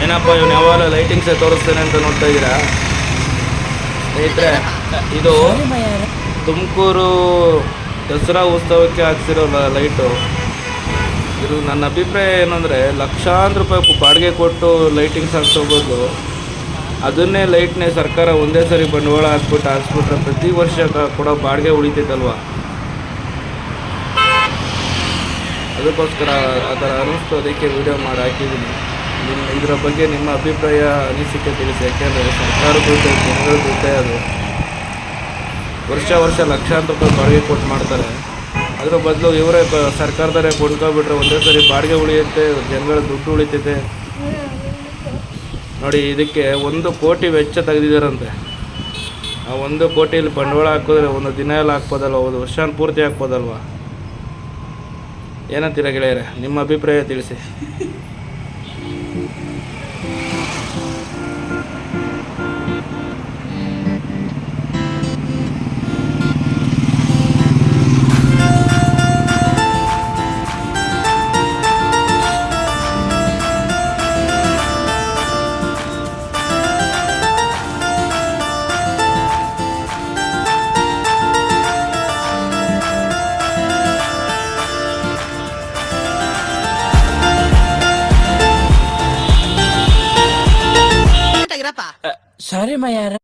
ಏನಪ್ಪ ಇವನು ಯಾವಾಗ ಲೈಟಿಂಗ್ಸೇ ತೋರಿಸ್ತೇನೆ ಅಂತ ನೋಡ್ತಾ ಇದ್ದೀರಾ ಸ್ನೇಹಿತರೆ? ಇದು ತುಮಕೂರು ದಸರಾ ಉತ್ಸವಕ್ಕೆ ಹಾಕ್ಸಿರೋ ಲೈಟು. ಇದು ನನ್ನ ಅಭಿಪ್ರಾಯ ಏನಂದರೆ, ಲಕ್ಷಾಂತರ ರೂಪಾಯಿ ಬಾಡಿಗೆ ಕೊಟ್ಟು ಲೈಟಿಂಗ್ಸ್ ಹಾಕ್ಸೋಬೋದು, ಅದನ್ನೇ ಲೈಟ್ನೇ ಸರ್ಕಾರ ಒಂದೇ ಸರಿ ಬಂಡವಾಳ ಹಾಕ್ಸ್ಬಿಟ್ರೆ ಪ್ರತಿ ವರ್ಷ ಕೊಡೋ ಬಾಡಿಗೆ ಉಳಿತೈತಲ್ವ. ಅದಕ್ಕೋಸ್ಕರ ಆ ಥರ ಅನ್ನಿಸ್ತು, ಅದಕ್ಕೆ ವಿಡಿಯೋ ಮಾಡಿ ಹಾಕಿದ್ದೀನಿ. ಇದರ ಬಗ್ಗೆ ನಿಮ್ಮ ಅಭಿಪ್ರಾಯ ಅನಿಸಿಕೆ ತಿಳಿಸಿ. ಯಾಕೆಂದರೆ ಸರ್ಕಾರ ದುಡ್ಡು, ಜನಗಳ ದುಡ್ಡೇ ಅದು. ವರ್ಷ ಲಕ್ಷಾಂತರ ರೂಪಾಯಿ ಬಾಡಿಗೆ ಕೊಟ್ಟು ಮಾಡ್ತಾರೆ. ಅದರ ಬದಲು ಇವರೇ ಸರ್ಕಾರದವರೇ ಕೊಂಡ್ಕೊಬಿಟ್ರೆ ಒಂದೇ ಸರಿ ಬಾಡಿಗೆ ಉಳಿಯುತ್ತೆ, ಜನಗಳ ದುಡ್ಡು ಉಳಿತೈತೆ. ನೋಡಿ, ಇದಕ್ಕೆ 1 ಕೋಟಿ ವೆಚ್ಚ ತೆಗೆದಿದ್ದಾರಂತೆ. ಆ 1 ಕೋಟಿಯಲ್ಲಿ ಬಂಡವಾಳ ಹಾಕಿದ್ರೆ ಒಂದು ದಿನ ಎಲ್ಲ ಹಾಕ್ಬೋದಲ್ವ, ಒಂದು ವರ್ಷ ಪೂರ್ತಿ ಹಾಕ್ಬೋದಲ್ವ? ಏನಂತೀರ ಗೆಳೆಯರೆ? ನಿಮ್ಮ ಅಭಿಪ್ರಾಯ ತಿಳಿಸಿ. Sorry, Mayara.